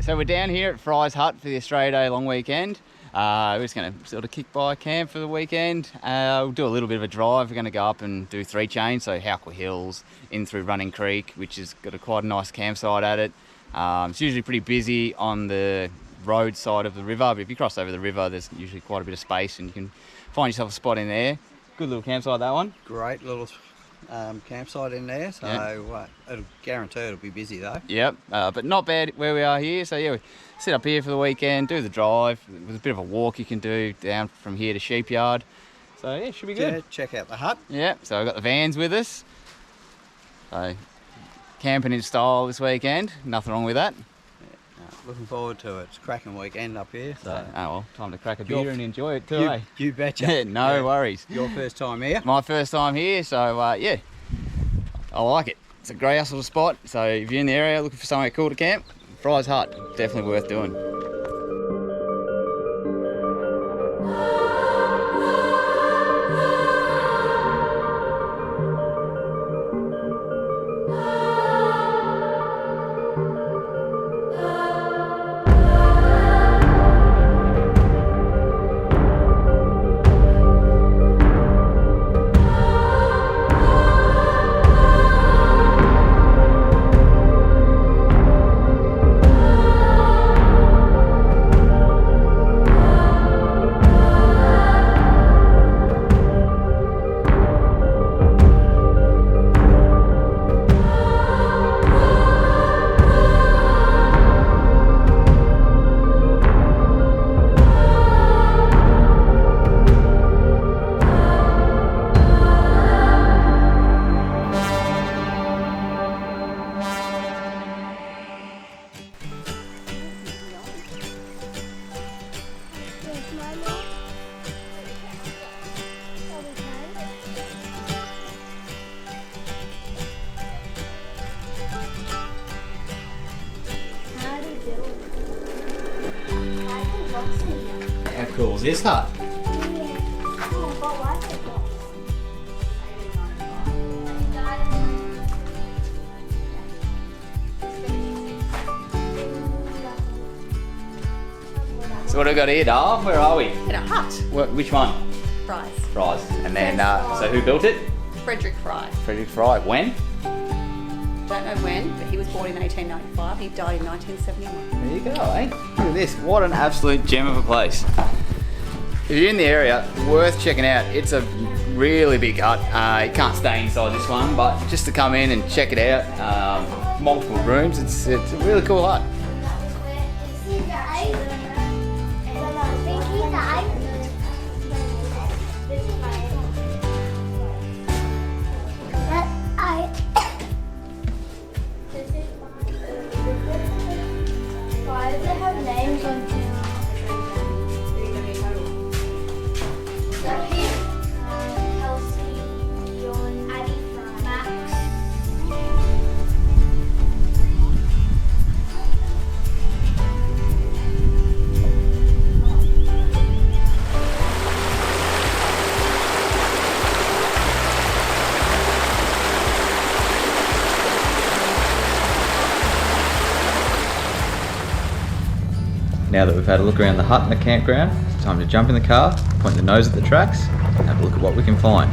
So we're down here at Fry's Hut for the Australia Day long weekend. We're just going to sort of kick by camp for the weekend. We'll do a little bit of a drive. We're going to go up and do 3 chains, so howqua Hills, in through Running Creek, which has got quite a nice campsite at it. It's usually pretty busy on the road side of the river, but if you cross over the river, there's usually quite a bit of space and you can find yourself a spot in there. Good little campsite, that one. Great little campsite in there, so it'll guarantee it'll be busy though. Yep, but not bad where we are here. So yeah, we sit up here for the weekend, do the drive. There's a bit of a walk you can do down from here to Sheepyard. So yeah, should be good. Yeah, check out the hut. Yeah, so we've got the vans with us. So camping in style this weekend, nothing wrong with that. Looking forward to it. It's a cracking weekend up here. So. Oh well, time to crack a beer and enjoy it too, eh? You betcha. No worries. Your first time here? My first time here, so yeah, I like it. It's a great sort of spot, so if you're in the area looking for somewhere cool to camp, Fry's Hut, definitely worth doing. How cool is this hut? So what have we got here, Darl? Where are we? In a hut. Which one? Fry's. Fry's. And then, so who built it? Frederick Fry. Frederick Fry. When? Don't know when, but he was born in 1895. He died in 1971. There you go, eh? Look at this. What an absolute gem of a place. If you're in the area, worth checking out. It's a really big hut. You can't stay inside this one, but just to come in and check it out, multiple rooms, it's a really cool hut. Why does it have names on here? Kelsey, Dion, Addie, Max. Now that we've had a look around the hut and the campground, it's time to jump in the car, point the nose at the tracks, and have a look at what we can find.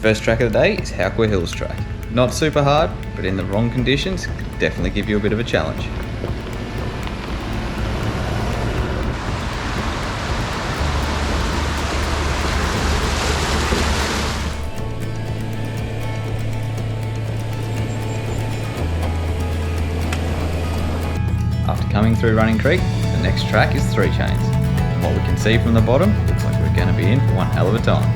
First track of the day is howqua Hills track. Not super hard, but in the wrong conditions, could definitely give you a bit of a challenge. After coming through Running Creek, the next track is 3 chains. And what we can see from the bottom, looks like we're going to be in for one hell of a time.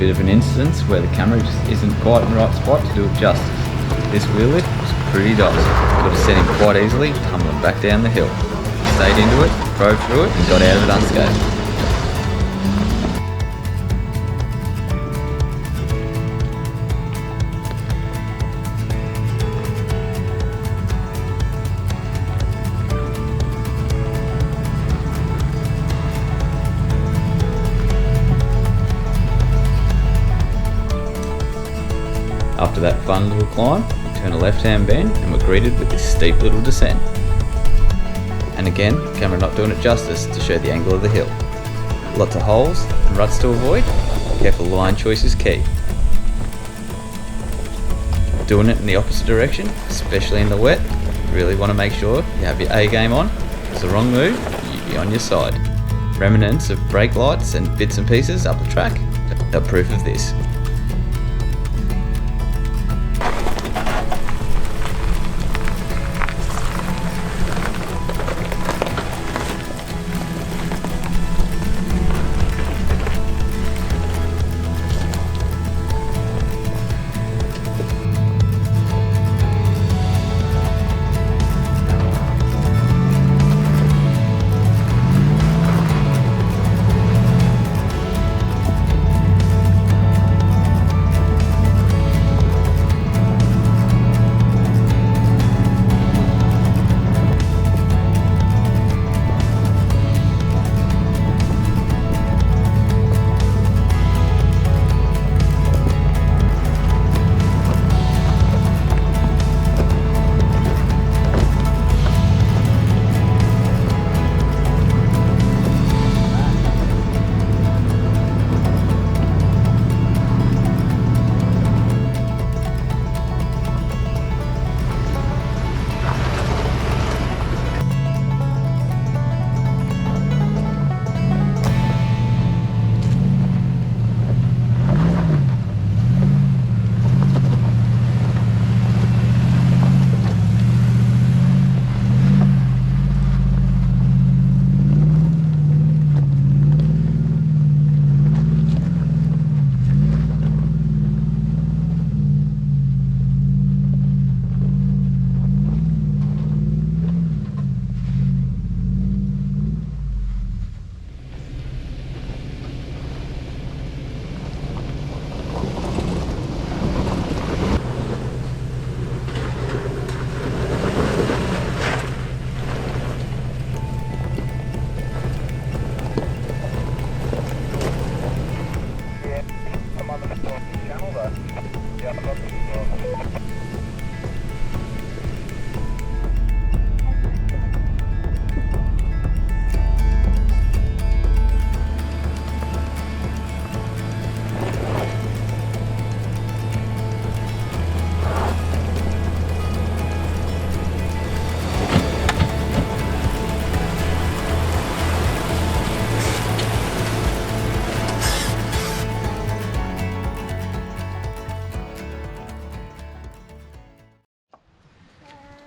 bit of an instance where the camera just isn't quite in the right spot to do it justice. This wheel lift was pretty dicey. Got to set him quite easily, tumbling back down the hill. Stayed into it, drove through it, and got out of it unscathed. After that fun little climb, we turn a left-hand bend and we're greeted with this steep little descent. And again, camera not doing it justice to show the angle of the hill. Lots of holes and ruts to avoid. Careful line choice is key. Doing it in the opposite direction, especially in the wet, you really want to make sure you have your A game on. If it's the wrong move, you'd be on your side. Remnants of brake lights and bits and pieces up the track are proof of this.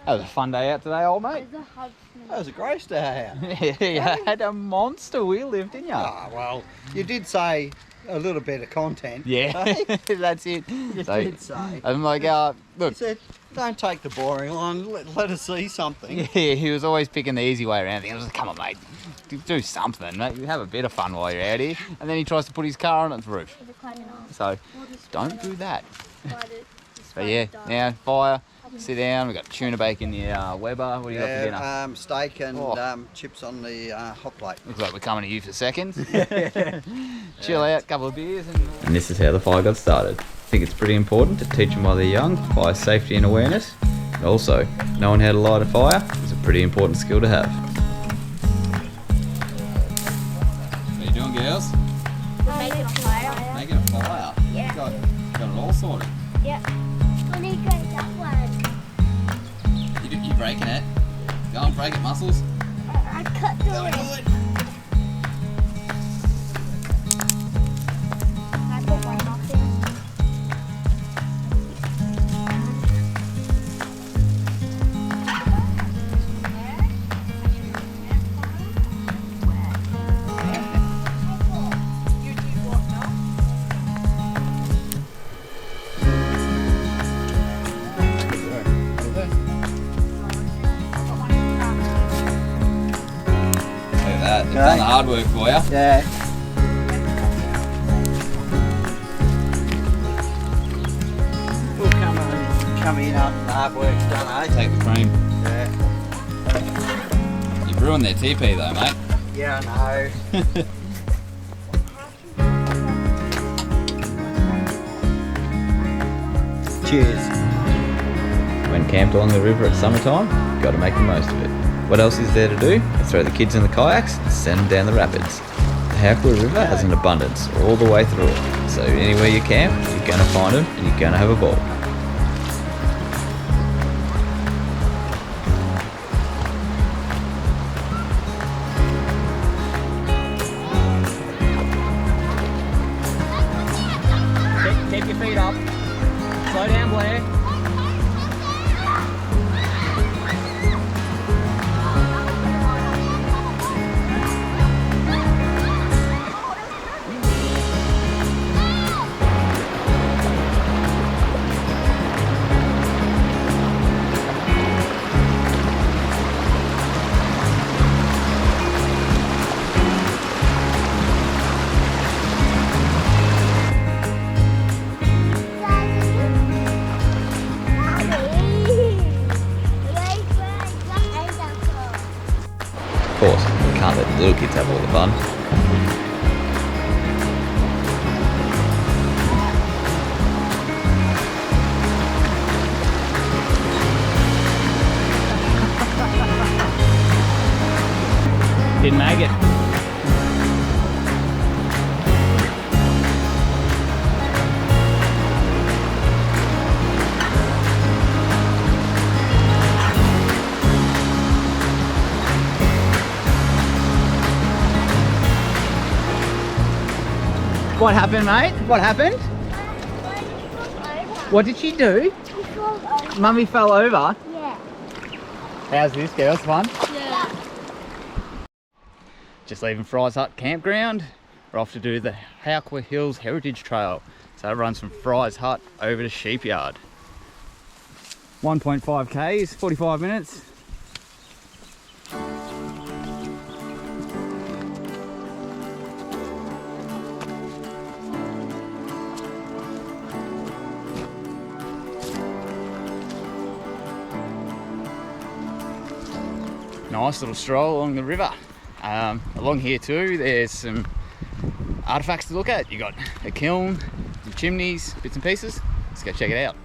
That was a fun day out today, old mate. That was a great day out. You had a monster wheel lift, didn't you? Ah, well, you did say a little bit of content. Yeah, eh? that's it. You So, did say. I'm like, You look, said, don't take the boring line, let us see something. yeah, he was always picking the easy way around. I was like, come on, mate, do something, mate. You have a bit of fun while you're out here. And then he tries to put his car on its roof. So, don't do that. But yeah, now fire, sit down. We've got tuna bake in the Weber. What do you got for dinner? Steak and chips on the hot plate. Looks like we're coming to you for seconds. Chill out, couple of beers. And this is how the fire got started. I think it's pretty important to teach them while they're young, fire safety and awareness. And also, knowing how to light a fire is a pretty important skill to have. What are you doing, girls? We're making a fire. Making a fire? Yeah. Got it all sorted. Yeah. I need to go that one. You breaking it? Go and break it, muscles. I cut through it. I put one box in. that. They've done the hard work for you. Yeah. We'll come in after the hard work's done, eh? Take the cream. Yeah. You've ruined their teepee though, mate. Yeah, I know. Cheers. When camped along the river at summertime, you've got to make the most of it. What else is there to do? Throw the kids in the kayaks and send them down the rapids. The howqua River has an abundance all the way through it, so anywhere you camp, you're going to find them and you're going to have a ball. Keep your feet up. Slow down, Blair. Of course, we can't let the little kids have all the fun. Didn't make it. What happened, mate? What happened? What did she do? Mummy fell over. Yeah. How's this, girls? Fun? Yeah. Just leaving Fry's Hut campground. We're off to do the Howqua Hills Heritage Trail. So it runs from Fry's Hut over to Sheepyard. 1.5 k's, 45 minutes. Nice little stroll along the river. Along here too, there's some artifacts to look at. You got a kiln, some chimneys, bits and pieces. Let's go check it out.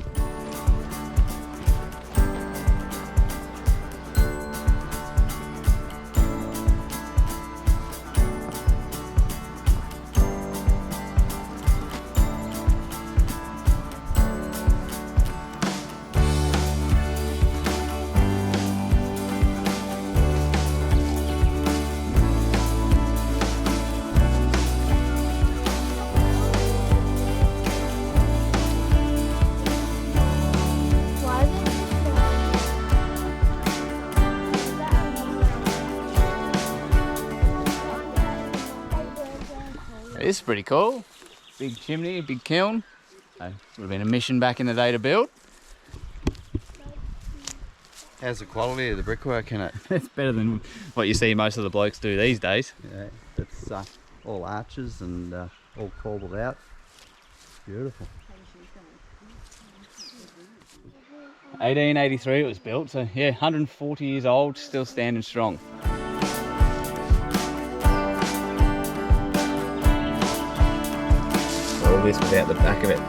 This is pretty cool. Big chimney, big kiln. Would have been a mission back in the day to build. How's the quality of the brickwork in it? It's better than what you see most of the blokes do these days. Yeah, it's all arches and all cobbled out. Beautiful. 1883 it was built, so yeah, 140 years old, still standing strong. All this without the back of it.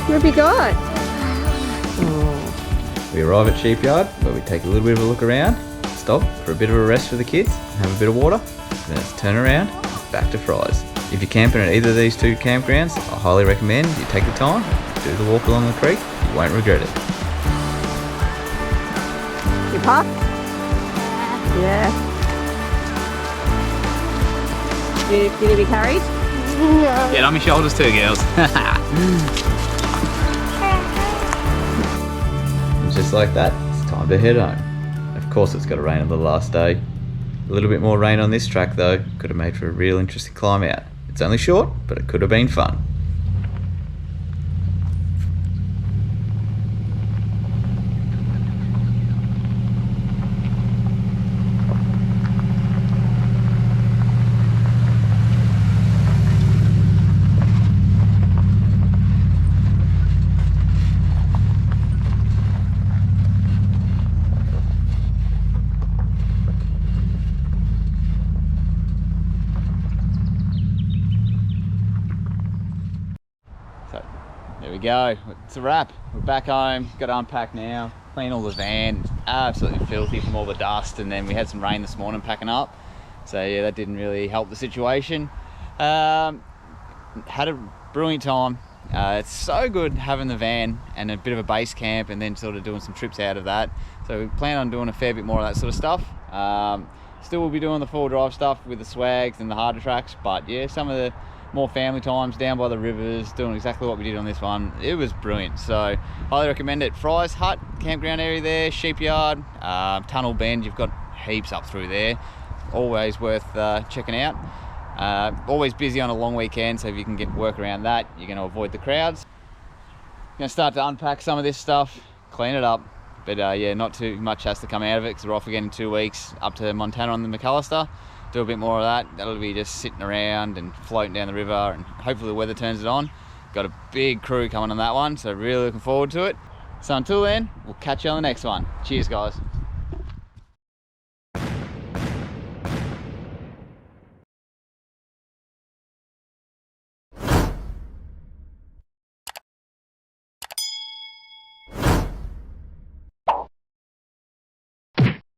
What have you got? We arrive at Sheepyard, where we take a little bit of a look around, stop for a bit of a rest for the kids, have a bit of water, then it's turn around, back to Fry's. If you're camping at either of these two campgrounds, I highly recommend you take the time, do the walk along the creek, you won't regret it. You puff? Yeah. You need to be carried? No. Get on my shoulders too, girls. And just like that, it's time to head home. Of course it's got to rain on the last day. A little bit more rain on this track though, could have made for a real interesting climb out. It's only short, but it could have been fun. So there we go, it's a wrap. We're back home, got to unpack now, clean all the van. It's absolutely filthy from all the dust, and then we had some rain this morning packing up. So yeah, that didn't really help the situation. Had a brilliant time. It's so good having the van and a bit of a base camp and then sort of doing some trips out of that. So we plan on doing a fair bit more of that sort of stuff. Still will be doing the 4-wheel-drive stuff with the swags and the harder tracks, but yeah, some of the more family times down by the rivers, doing exactly what we did on this one. It was brilliant, so highly recommend it. Fry's Hut, campground area there, Sheepyard, Tunnel Bend, you've got heaps up through there. Always worth checking out. Always busy on a long weekend, so if you can get work around that, you're going to avoid the crowds. Going to start to unpack some of this stuff, clean it up, but yeah, not too much has to come out of it because we're off again in 2 weeks up to Montana on the McAllister. Do a bit more of that. That'll be just sitting around and floating down the river, and hopefully the weather turns it on. Got a big crew coming on that one, so really looking forward to it. So until then, we'll catch you on the next one. Cheers, guys.